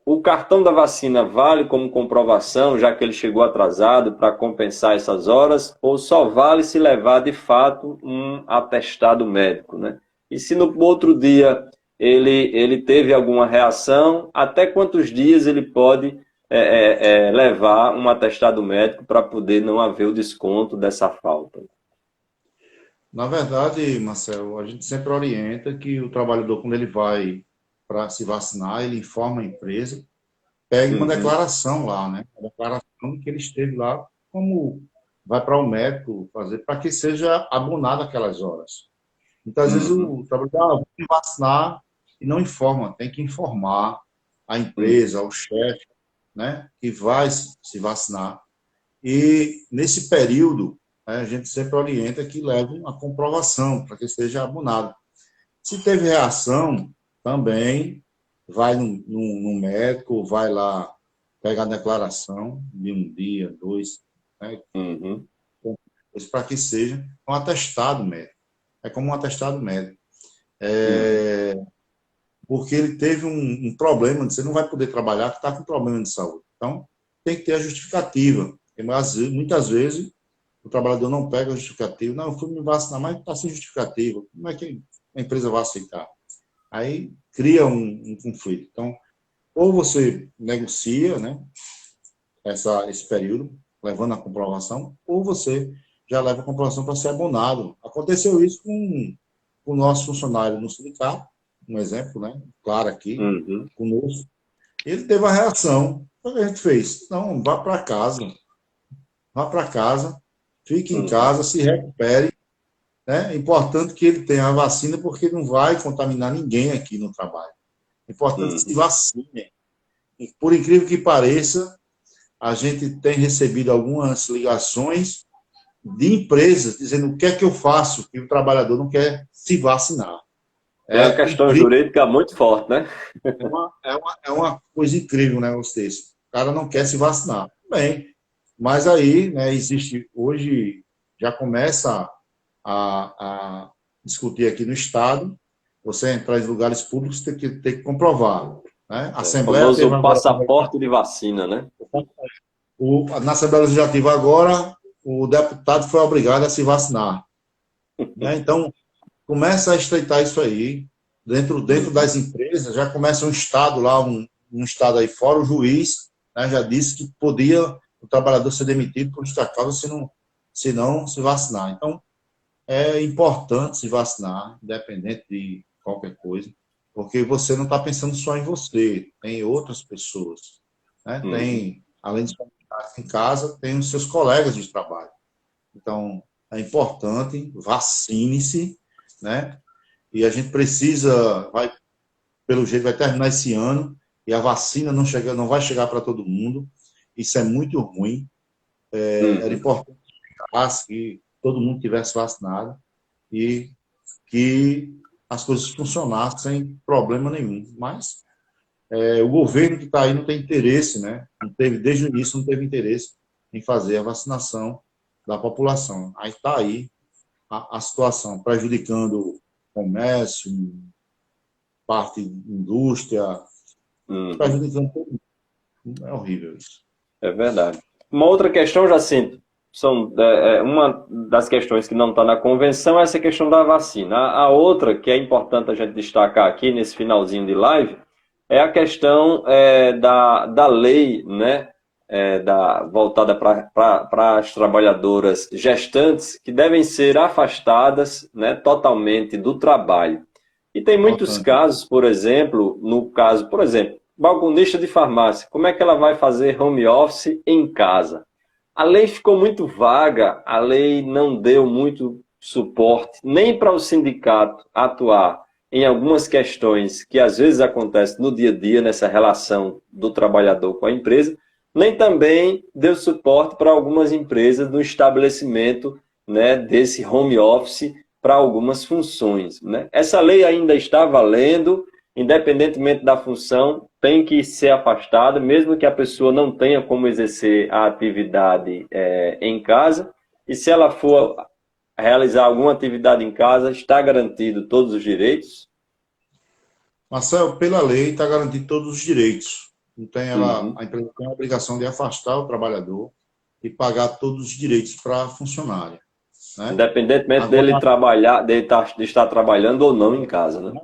O cartão da vacina vale como comprovação, já que ele chegou atrasado, para compensar essas horas, ou só vale se levar de fato um atestado médico, né? E se no outro dia ele teve alguma reação, até quantos dias ele pode levar um atestado médico para poder não haver o desconto dessa falta? Na verdade, Marcelo, a gente sempre orienta que o trabalhador, quando ele vai para se vacinar, ele informa a empresa, pega uma declaração lá, né? A declaração que ele esteve lá, como vai para o médico fazer, para que seja abonado aquelas horas. Então, às vezes, o trabalhador vai se vacinar e não informa, tem que informar a empresa, o chefe, né? Que vai se vacinar. E, nesse período, a gente sempre orienta que leve uma comprovação, para que seja abonado. Se teve reação, também vai no médico, vai lá pegar a declaração de um dia, 2, né, para que seja um atestado médico. É como um atestado médico. Porque ele teve um problema, você não vai poder trabalhar porque está com problema de saúde. Então, tem que ter a justificativa. Muitas vezes, o trabalhador não pega a justificativa. Não, eu fui me vacinar, mas está sem justificativa. Como é que a empresa vai aceitar? Aí cria um conflito. Então, ou você negocia, né, esse período, levando a comprovação, ou você já leva a comprovação para ser abonado. Aconteceu isso com o nosso funcionário no sindicato, um exemplo, né, claro aqui, conosco. Ele teve a reação. O que a gente fez? Não, vá para casa. Vá para casa, fique em casa, se recupere. É importante que ele tenha a vacina, porque não vai contaminar ninguém aqui no trabalho. É importante que se vacine. E, por incrível que pareça, a gente tem recebido algumas ligações de empresas dizendo o que é que eu faço, que o trabalhador não quer se vacinar. É uma questão jurídica muito forte, né? É uma coisa incrível, né, vocês? O cara não quer se vacinar. Bem, mas aí, né, existe, hoje, já começa a discutir aqui no Estado, você entrar em lugares públicos tem que comprovar. Né? A Assembleia o famoso passaporte de vacina, né? Na Assembleia Legislativa agora, o deputado foi obrigado a se vacinar. Né? Então, começa a estreitar isso aí. Dentro das empresas, já começa um estado lá, um estado aí fora, o juiz, né, já disse que podia o trabalhador ser demitido por justa causa se não se vacinar. Então, é importante se vacinar, independente de qualquer coisa, porque você não está pensando só em você, tem outras pessoas, né? Tem, além de estar em casa, tem os seus colegas de trabalho. Então, é importante, vacine-se, né? E a gente precisa, pelo jeito, vai terminar esse ano, e a vacina não vai chegar para todo mundo. Isso é muito ruim. Era importante que todo mundo tivesse vacinado e que as coisas funcionassem sem problema nenhum. Mas o governo que está aí não tem interesse, né? Não teve, desde o início, não teve interesse em fazer a vacinação da população. Aí está aí a situação, prejudicando o comércio, parte indústria, prejudicando todo mundo. É horrível isso. É verdade. Uma outra questão, Jacinto, uma das questões que não está na convenção é essa questão da vacina. A outra, que é importante a gente destacar aqui nesse finalzinho de live, é a questão da lei, né, voltada para as trabalhadoras gestantes, que devem ser afastadas, né, totalmente do trabalho. E tem muitos casos, por exemplo, balconista de farmácia, como é que ela vai fazer home office em casa? A lei ficou muito vaga, a lei não deu muito suporte, nem para o sindicato atuar em algumas questões que às vezes acontecem no dia a dia, nessa relação do trabalhador com a empresa, nem também deu suporte para algumas empresas no estabelecimento, né, desse home office para algumas funções, né? Essa lei ainda está valendo, independentemente da função, tem que ser afastada, mesmo que a pessoa não tenha como exercer a atividade em casa. E se ela for realizar alguma atividade em casa, está garantido todos os direitos? Marcelo, pela lei está garantido todos os direitos. Não tem a empresa tem a obrigação de afastar o trabalhador e pagar todos os direitos para a funcionária. Né? Independentemente Agora, de estar trabalhando ou não em casa, né?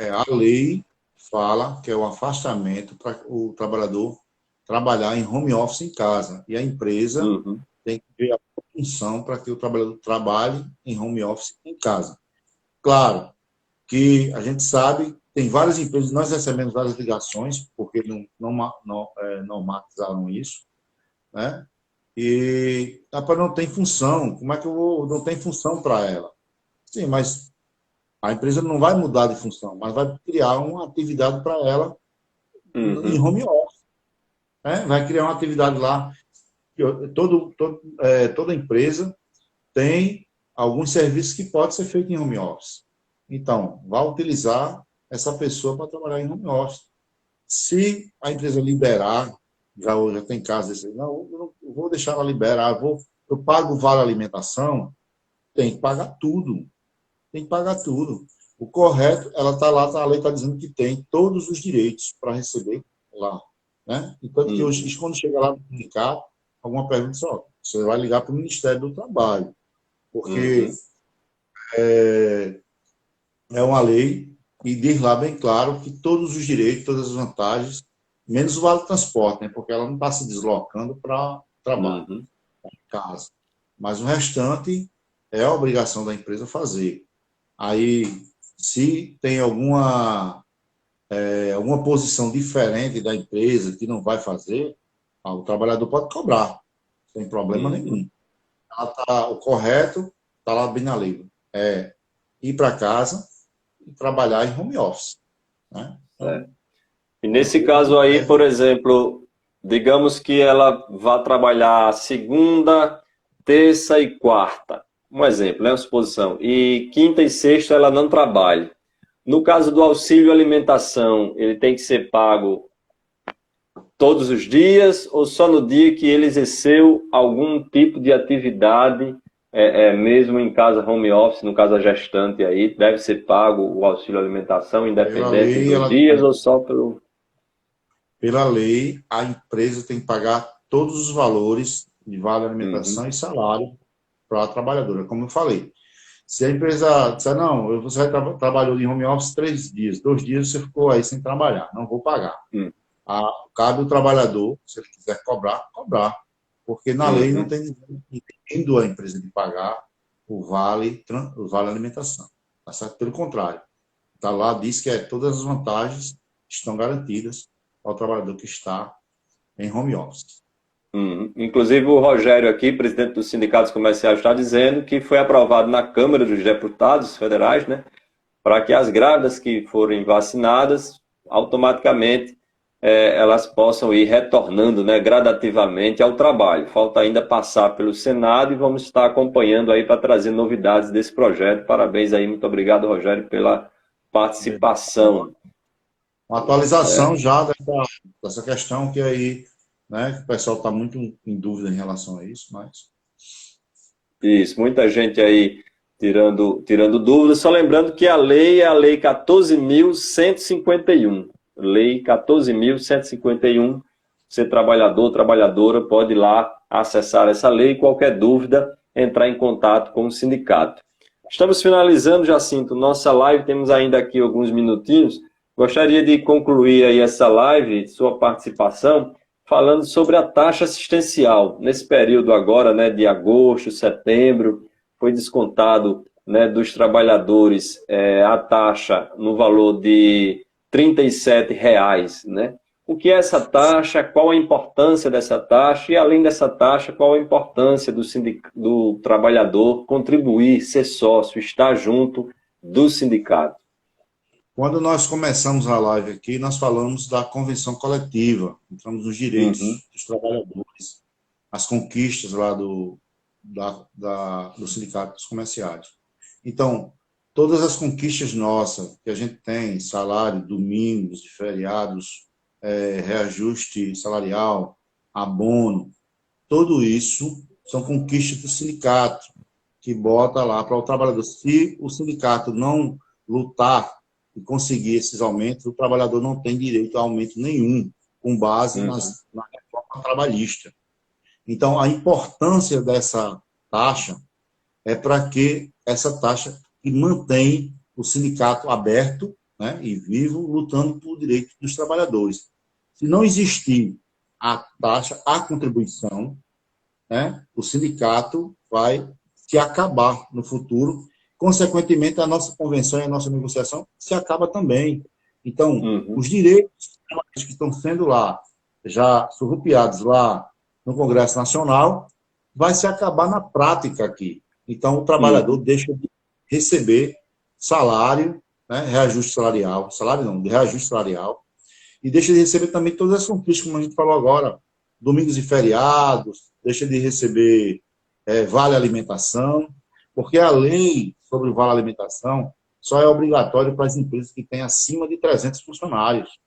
A lei fala que é o afastamento para o trabalhador trabalhar em home office em casa. E a empresa tem que ver a função para que o trabalhador trabalhe em home office em casa. Claro que a gente sabe, tem várias empresas, nós recebemos várias ligações, porque não matizaram isso, né? E não tem função, como é que eu vou, não tem função para ela? Sim, mas a empresa não vai mudar de função, mas vai criar uma atividade para ela em home office, né? Vai criar uma atividade lá, toda empresa tem alguns serviços que podem ser feitos em home office. Então, vai utilizar essa pessoa para trabalhar em home office. Se a empresa liberar, já tem casos assim, não, eu não vou deixar ela liberar, eu pago o vale alimentação, tem que pagar tudo. Tem que pagar tudo. O correto, ela está lá, a lei está dizendo que tem todos os direitos para receber lá. Né? Enquanto que hoje, quando chega lá no sindicato, alguma pergunta só, você vai ligar para o Ministério do Trabalho, porque é uma lei e diz lá bem claro que todos os direitos, todas as vantagens, menos o vale-transporte, né? Porque ela não está se deslocando para trabalho, para casa. Mas o restante é a obrigação da empresa fazer. Aí, se tem alguma posição diferente da empresa que não vai fazer, o trabalhador pode cobrar, sem problema nenhum. O correto está lá bem na lei. É ir para casa e trabalhar em home office. Né? E nesse caso aí, por exemplo, digamos que ela vá trabalhar segunda, terça e quarta. Um exemplo, né? Uma suposição. E quinta e sexta ela não trabalha. No caso do auxílio alimentação, ele tem que ser pago todos os dias ou só no dia que ele exerceu algum tipo de atividade, mesmo em casa home office, no caso a gestante aí, deve ser pago o auxílio alimentação, independente dos dias ou só pelo... Pela lei, a empresa tem que pagar todos os valores de vale alimentação e salário para a trabalhadora, como eu falei. Se a empresa disser, não, você trabalhou em home office 3 dias, 2 dias você ficou aí sem trabalhar, não vou pagar. Cabe o trabalhador, se ele quiser cobrar, cobrar. Porque na lei não tem impedindo a empresa de pagar o vale alimentação. Tá certo? Pelo contrário. Está lá, diz que todas as vantagens estão garantidas ao trabalhador que está em home office. Inclusive o Rogério aqui, presidente dos sindicatos comerciais, está dizendo que foi aprovado na Câmara dos Deputados Federais, né, para que as grávidas que forem vacinadas, automaticamente elas possam ir retornando, né, gradativamente ao trabalho. Falta ainda passar pelo Senado e vamos estar acompanhando aí para trazer novidades desse projeto. Parabéns aí, muito obrigado, Rogério, pela participação. Uma atualização já dessa questão que aí, né, que o pessoal está muito em dúvida em relação a isso, mas... Isso, muita gente aí tirando dúvidas. Só lembrando que a lei é a Lei 14.151. Lei 14.151. Você, trabalhador, trabalhadora, pode ir lá acessar essa lei. Qualquer dúvida, entrar em contato com o sindicato. Estamos finalizando, Jacinto, nossa live. Temos ainda aqui alguns minutinhos. Gostaria de concluir aí essa live, sua participação, falando sobre a taxa assistencial. Nesse período agora, né, de agosto, setembro, foi descontado, né, dos trabalhadores a taxa no valor de R$ 37,00, né? O que é essa taxa? Qual a importância dessa taxa? E, além dessa taxa, qual a importância do trabalhador contribuir, ser sócio, estar junto do sindicato? Quando nós começamos a live aqui, nós falamos da convenção coletiva, entramos nos direitos dos trabalhadores, as conquistas lá dos sindicatos comerciais. Então, todas as conquistas nossas que a gente tem, salário, domingos, feriados, reajuste salarial, abono, tudo isso são conquistas do sindicato, que bota lá para o trabalhador. Se o sindicato não lutar e conseguir esses aumentos, o trabalhador não tem direito a aumento nenhum, com base na reforma trabalhista. Então, a importância dessa taxa é para que essa taxa que mantém o sindicato aberto, né, e vivo, lutando por direitos dos trabalhadores. Se não existir a taxa, a contribuição, né, o sindicato vai se acabar no futuro. Consequentemente, a nossa convenção e a nossa negociação se acaba também. Então, os direitos que estão sendo lá, já surrupiados lá no Congresso Nacional, vai se acabar na prática aqui. Então, o trabalhador deixa de receber salário, né, reajuste salarial, salário não, de reajuste salarial, e deixa de receber também todas as conquistas, como a gente falou agora, domingos e feriados, deixa de receber vale alimentação, porque a lei sobre o vale alimentação só é obrigatório para as empresas que têm acima de 300 funcionários.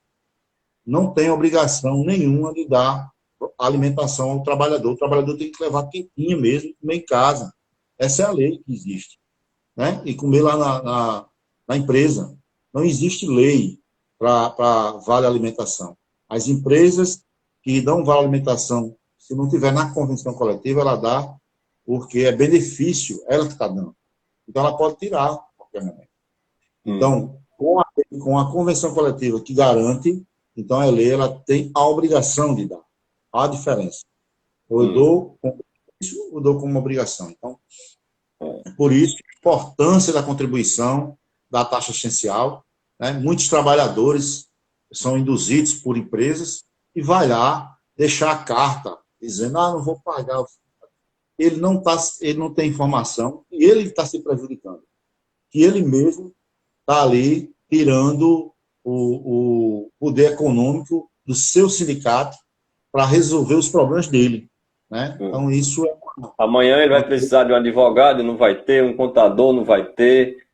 Não tem obrigação nenhuma de dar alimentação ao trabalhador. O trabalhador tem que levar quentinha mesmo, comer em casa. Essa é a lei que existe, né? E comer lá na empresa. Não existe lei para vale alimentação. As empresas que dão vale alimentação, se não tiver na convenção coletiva, ela dá porque é benefício, ela que está dando. Então, ela pode tirar a qualquer momento. Então, com a convenção coletiva que garante, então a lei ela tem a obrigação de dar. Há a diferença. Ou eu dou como benefício, ou dou como obrigação. Então, por isso, a importância da contribuição da taxa assistencial, né? Muitos trabalhadores são induzidos por empresas e vai lá deixar a carta dizendo, não vou pagar. Ele não tem informação e ele está se prejudicando. Que ele mesmo está ali tirando o poder econômico do seu sindicato para resolver os problemas dele, né? Então, isso é... Amanhã ele vai precisar de um advogado, não vai ter, um contador, não vai ter.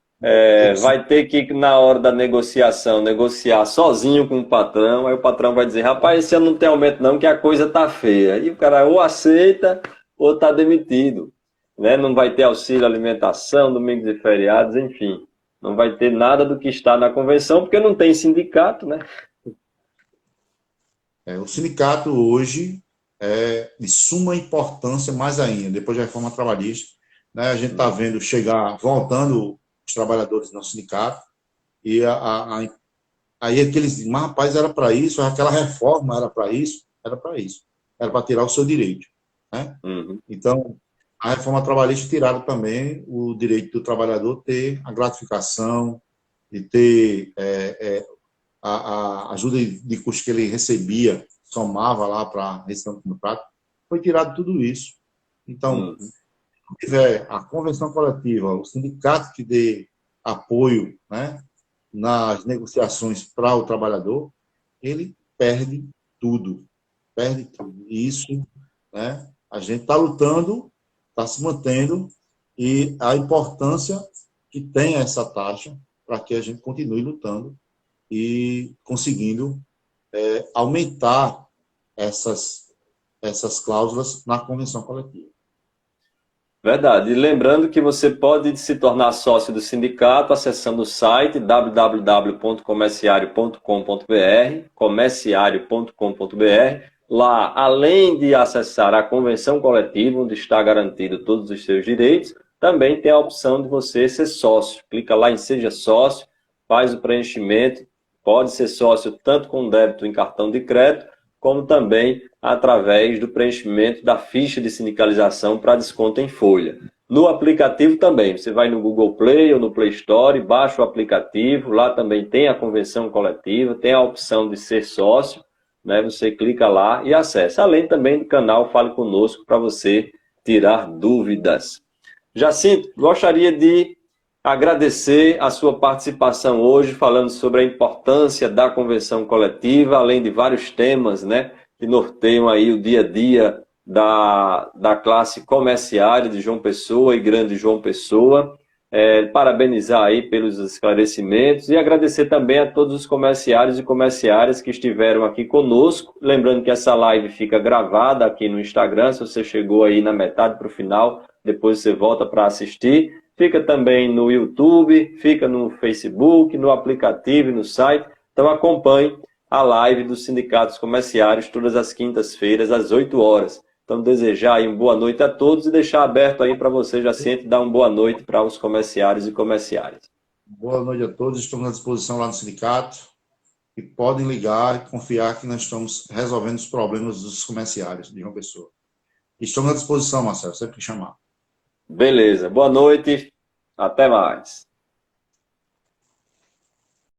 Vai ter que, na hora da negociação, negociar sozinho com o patrão. Aí o patrão vai dizer, rapaz, esse ano não tem aumento não, que a coisa tá feia. E o cara ou aceita ou tá demitido, né? Não vai ter auxílio alimentação, domingos e feriados, enfim. Não vai ter nada do que está na convenção, porque não tem sindicato, né? O sindicato hoje é de suma importância, mais ainda, depois da reforma trabalhista, né? A gente está vendo chegar, voltando os trabalhadores no sindicato, e aí aqueles, mas rapaz, era para isso, aquela reforma era para isso, era para tirar o seu direito, né? Uhum. Então, a reforma trabalhista tiraram também o direito do trabalhador ter a gratificação, de ter a ajuda de custo que ele recebia, somava lá para a rescisão do contrato, foi tirado tudo isso. Então, Uhum. se tiver a convenção coletiva, o sindicato que dê apoio, né, nas negociações para o trabalhador, ele perde tudo. Perde tudo. E isso, né, a gente está lutando, está se mantendo, e a importância que tem essa taxa para que a gente continue lutando e conseguindo aumentar essas cláusulas na convenção coletiva. Verdade. E lembrando que você pode se tornar sócio do sindicato acessando o site www.comerciario.com.br, comerciario.com.br. Lá, além de acessar a convenção coletiva, onde está garantido todos os seus direitos, também tem a opção de você ser sócio. Clica lá em Seja Sócio, faz o preenchimento, pode ser sócio tanto com débito em cartão de crédito, como também através do preenchimento da ficha de sindicalização para desconto em folha. No aplicativo também, você vai no Google Play ou no Play Store, baixa o aplicativo, lá também tem a convenção coletiva, tem a opção de ser sócio, né? Você clica lá e acessa. Além também do canal Fale Conosco para você tirar dúvidas. Jacinto, gostaria de agradecer a sua participação hoje, falando sobre a importância da convenção coletiva, além de vários temas, né, que norteiam aí o dia a dia da classe comerciária de João Pessoa e Grande João Pessoa. Parabenizar aí pelos esclarecimentos e agradecer também a todos os comerciários e comerciárias que estiveram aqui conosco. Lembrando que essa live fica gravada aqui no Instagram, se você chegou aí na metade para o final, depois você volta para assistir. Fica também no YouTube, fica no Facebook, no aplicativo e no site. Então acompanhe a live dos sindicatos comerciários todas as quintas-feiras, às 8 horas. Então desejar aí uma boa noite a todos e deixar aberto aí para você, Jacinto, dar uma boa noite para os comerciários e comerciárias. Boa noite a todos, estamos à disposição lá no sindicato e podem ligar e confiar que nós estamos resolvendo os problemas dos comerciários de João Pessoa. Estamos à disposição, Marcelo, sempre que chamar. Beleza, boa noite, até mais.